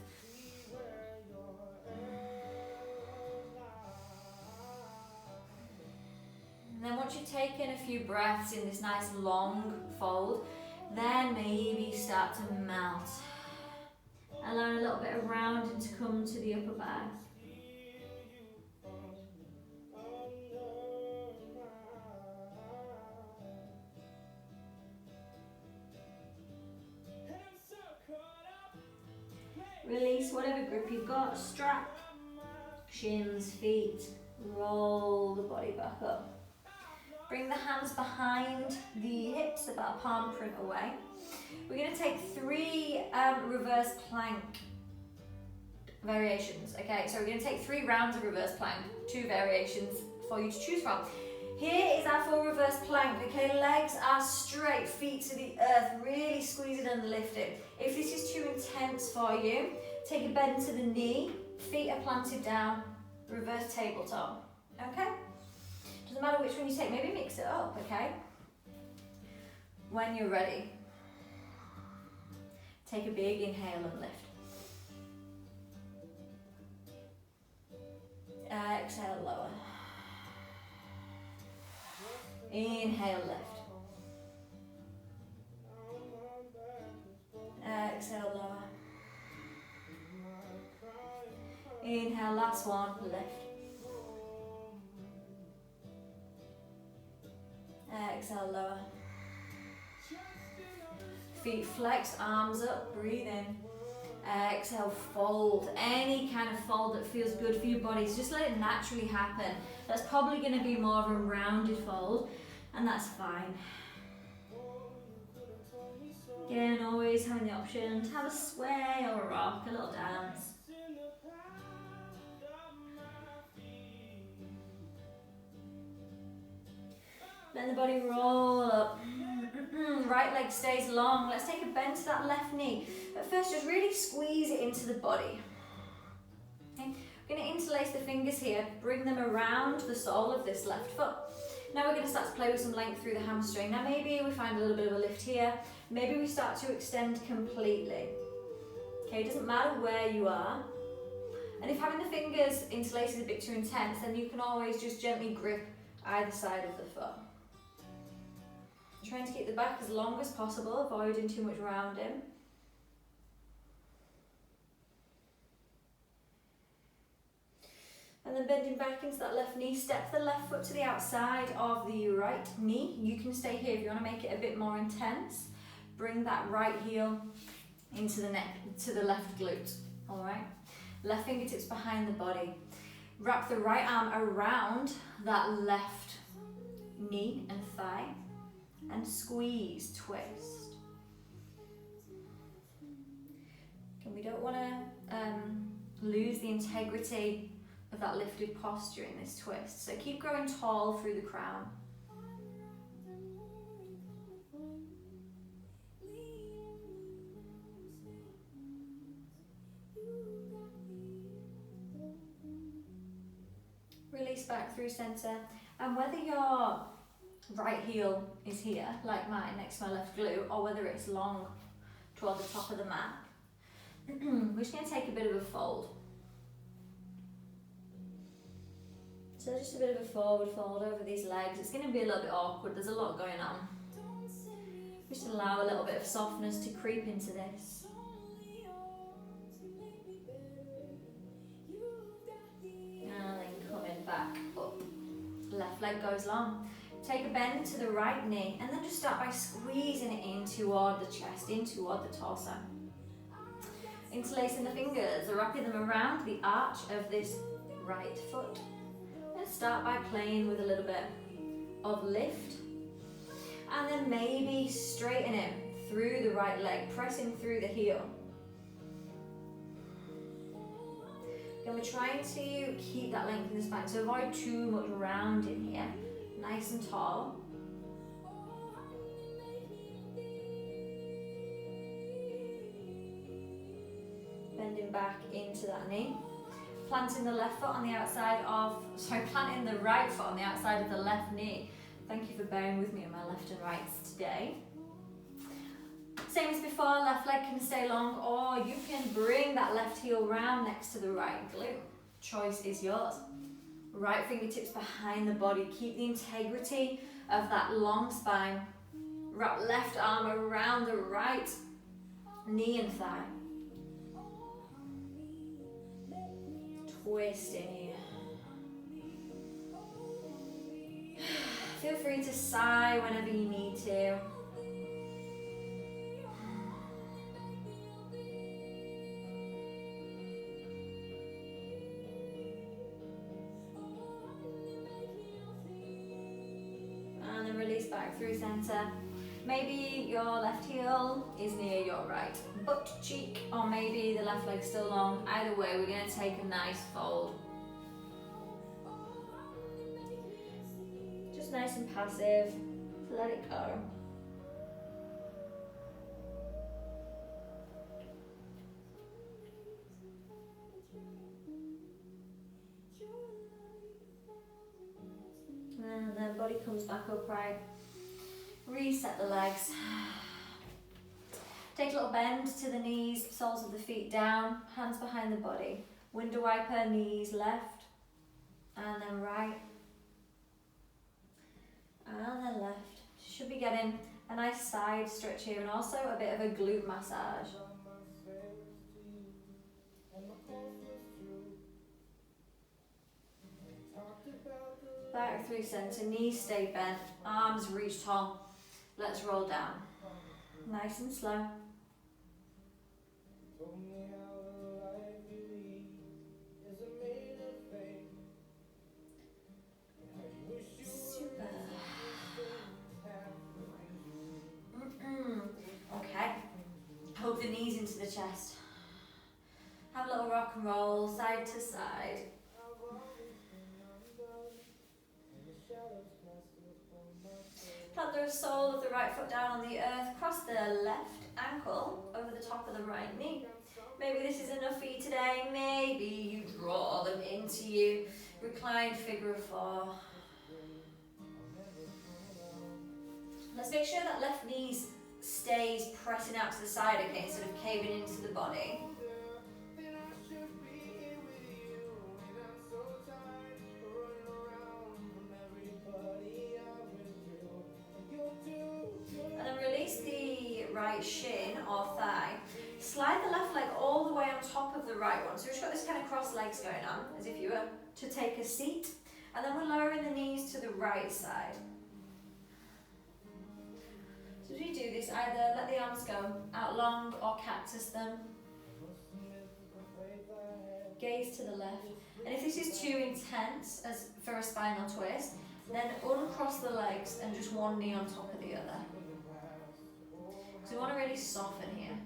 And then once you've taken a few breaths in this nice long fold, then maybe start to melt. Allow a little bit of rounding to come to the upper back. Release whatever grip you've got, strap, shins, feet, roll the body back up. Bring the hands behind the hips, about palm print away. We're going to take 3 reverse plank variations, okay? So we're going to take 3 rounds of reverse plank, 2 variations for you to choose from. Here is our full reverse plank, okay? Legs are straight, feet to the earth, really squeeze it and lift it. If this is too intense for you, take a bend to the knee, feet are planted down, reverse tabletop, okay? Doesn't matter which one you take, maybe mix it up, okay? When you're ready, take a big inhale and lift. Exhale, lower. Inhale, lift. Exhale, lower. Inhale, last one, lift. Exhale, lower. Feet flex, arms up, breathe in. Exhale, fold. Any kind of fold that feels good for your body. So just let it naturally happen. That's probably going to be more of a rounded fold, and that's fine. Again, always having the option to have a sway or a rock, a little dance. Let the body roll up. Right leg stays long. Let's take a bend to that left knee. But first, just really squeeze it into the body. Okay. We're going to interlace the fingers here, bring them around the sole of this left foot. Now we're going to start to play with some length through the hamstring. Now maybe we find a little bit of a lift here. Maybe we start to extend completely. Okay, it doesn't matter where you are. And if having the fingers interlaced is a bit too intense, then you can always just gently grip either side of the foot. Trying to keep the back as long as possible, avoiding too much rounding. And then bending back into that left knee, step the left foot to the outside of the right knee. You can stay here if you want to make it a bit more intense. Bring that right heel into the neck, to the left glute, all right? Left fingertips behind the body. Wrap the right arm around that left knee and thigh. And squeeze, twist. And we don't want to lose the integrity of that lifted posture in this twist. So keep growing tall through the crown. Release back through center. And whether your right heel is here, like mine, next to my left glute, or whether it's long toward the top of the mat, we're just going to take a bit of a fold. So just a bit of a forward fold over these legs. It's going to be a little bit awkward, there's a lot going on. Just allow a little bit of softness to creep into this. And then coming back up. Left leg goes long. Take a bend to the right knee and then just start by squeezing it in toward the chest, in toward the torso. Interlacing the fingers, wrapping them around the arch of this right foot. And start by playing with a little bit of lift. And then maybe straighten it through the right leg, pressing through the heel. Again, we're trying to keep that length in the spine, so avoid too much rounding here. Nice and tall. Bending back into that knee. Planting the left foot on the outside of, planting the right foot on the outside of the left knee. Thank you for bearing with me on my left and rights today. Same as before, left leg can stay long, or you can bring that left heel round next to the right glute. Choice is yours. Right fingertips behind the body. Keep the integrity of that long spine. Wrap left arm around the right knee and thigh. Twist in here. Feel free to sigh whenever you need to. then release back through center. Maybe your left heel is near your right butt cheek, or maybe the left leg's still long. Either way, we're going to take a nice fold. Just nice and passive. Let it go. And then body comes back upright. Reset the legs. Take a little bend to the knees, soles of the feet down, hands behind the body. Window wiper, knees left, and then right, and then left. Should be getting a nice side stretch here, and also a bit of a glute massage. Back through center, knees stay bent, arms reach tall. Let's roll down. Nice and slow. Super. Okay. Hug the knees into the chest. Have a little rock and roll, side to side. Plant the sole of the right foot down on the earth, cross the left ankle over the top of the right knee. Maybe this is enough for you today. Maybe you draw them into you. Reclined figure of four. Let's make sure that left knee stays pressing out to the side, okay, instead of caving into the body. Right shin or thigh. Slide the left leg all the way on top of the right one. So we've got this kind of cross legs going on, as if you were to take a seat. And then we're lowering the knees to the right side. So as we do this, either let the arms go out long or cactus them. Gaze to the left. And if this is too intense as for a spinal twist, then uncross the legs and just one knee on top of the other. So we want to really soften here.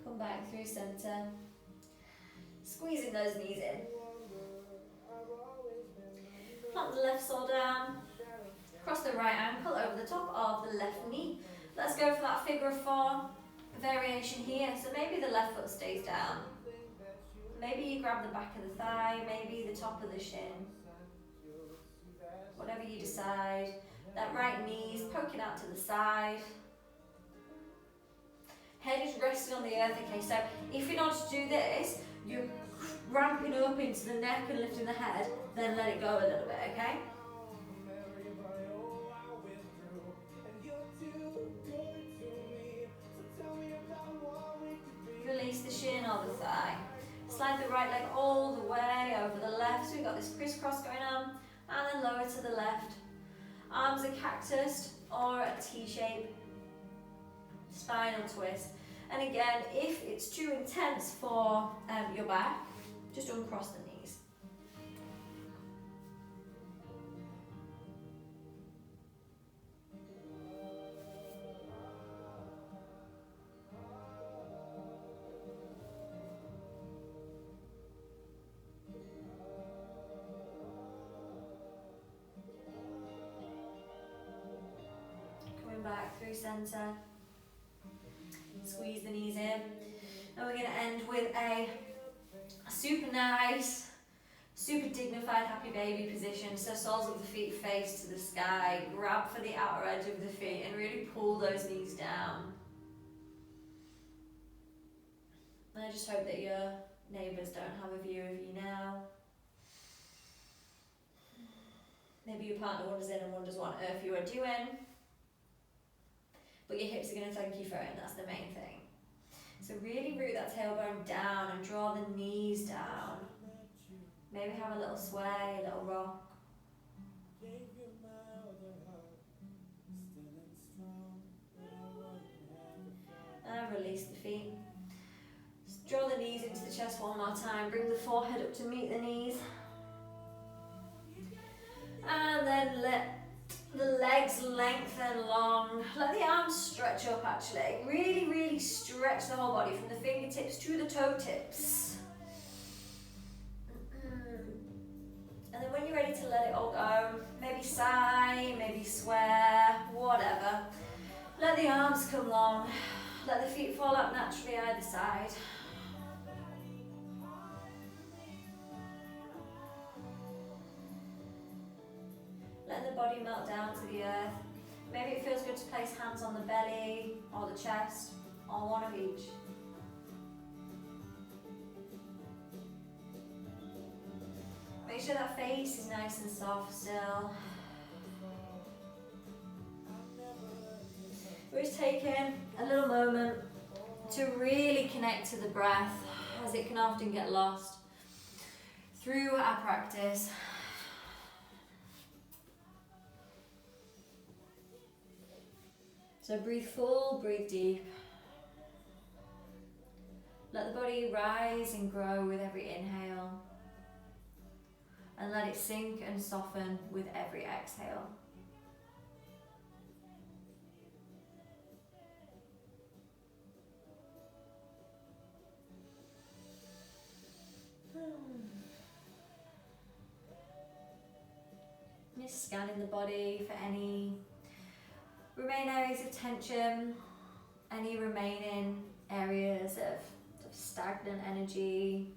Come back through center. Squeezing those knees in. Plant the left sole down. Cross the right ankle over the top of the left knee. Let's go for that figure of four variation here. So maybe the left foot stays down. Maybe you grab the back of the thigh, maybe the top of the shin. Whatever you decide. That right knee's poking out to the side. Head is resting on the earth, okay? So if you're not to do this, you're ramping up into the neck and lifting the head, then let it go a little bit, okay? Release the shin or the thigh. Slide the right leg all the way over the left. So we've got this crisscross going on. And then lower to the left. Arms are cactus or a T-shape. Spinal twist. And again, if it's too intense for your back, just uncross the knees. Back through center. Squeeze the knees in. And we're going to end with a super nice, super dignified happy baby position. So soles of the feet face to the sky. Grab for the outer edge of the feet and really pull those knees down. And I just hope that your neighbours don't have a view of you now. Maybe your partner wanders in and wonders what on earth you are doing. But your hips are going to thank you for it, and that's the main thing. So really root that tailbone down and draw the knees down. Maybe have a little sway, a little rock. knees into the chest one more time. Bring the forehead up to meet the knees. And then let the legs lengthen long. Let the arms stretch up actually. Really, really stretch the whole body from the fingertips to the toe tips. And then when you're ready to let it all go, maybe sigh, maybe swear, whatever. Let the arms come long. Let the feet fall out naturally either side. Let the body melt down to the earth. Maybe it feels good to place hands on the belly or the chest, or one of each. Make sure that face is nice and soft still. We're just taking a little moment to really connect to the breath, as it can often get lost through our practice. So breathe full, breathe deep. Let the body rise and grow with every inhale. And let it sink and soften with every exhale. Just scanning the body for any remaining areas of tension, any remaining areas of stagnant energy.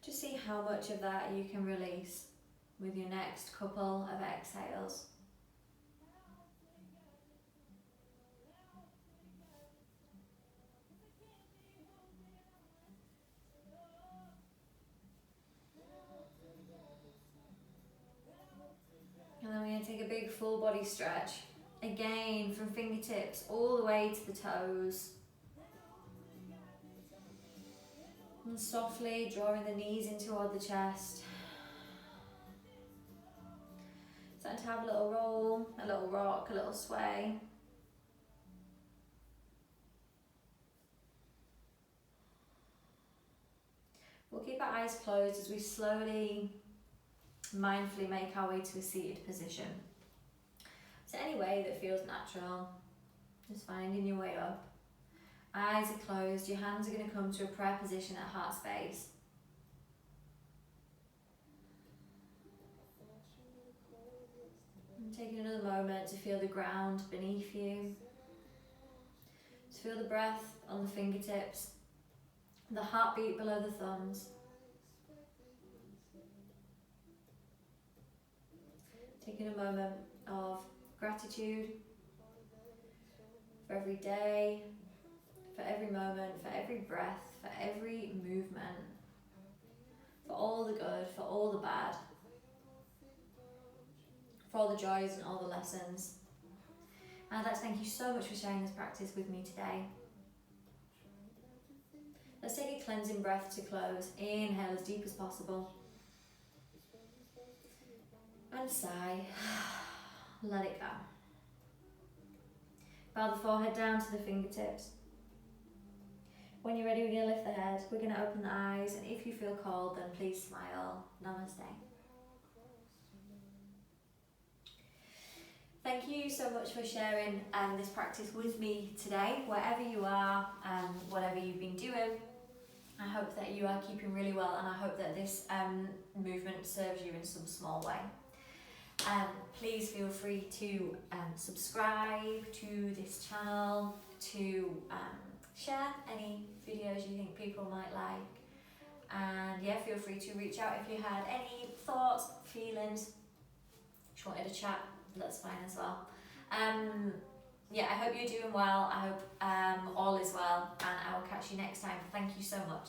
Just see how much of that you can release with your next couple of exhales. And then we're going to take a big full body stretch. Again, from fingertips all the way to the toes. And softly drawing the knees in toward the chest. Starting to have a little roll, a little rock, a little sway. We'll keep our eyes closed as we slowly, mindfully make our way to a seated position. So any way that feels natural, just finding your way up. Eyes are closed, your hands are going to come to a prayer position at heart space. And taking another moment to feel the ground beneath you. To feel the breath on the fingertips, the heartbeat below the thumbs. Taking a moment of gratitude for every day, for every moment, for every breath, for every movement, for all the good, for all the bad, for all the joys and all the lessons. And I'd like to thank you so much for sharing this practice with me today. Let's take a cleansing breath to close. Inhale as deep as possible. And sigh. Let it go. Bow the forehead down to the fingertips. When you're ready, we're going to lift the head. We're going to open the eyes. And if you feel cold, then please smile. Namaste. Thank you so much for sharing this practice with me today, wherever you are, whatever you've been doing. I hope that you are keeping really well, and I hope that this movement serves you in some small way. Please feel free to subscribe to this channel, to share any videos you think people might like, and yeah, feel free to reach out if you had any thoughts, feelings, if you wanted to chat, that's fine as well. Yeah, I hope you're doing well. I hope all is well, and I will catch you next time. Thank you so much.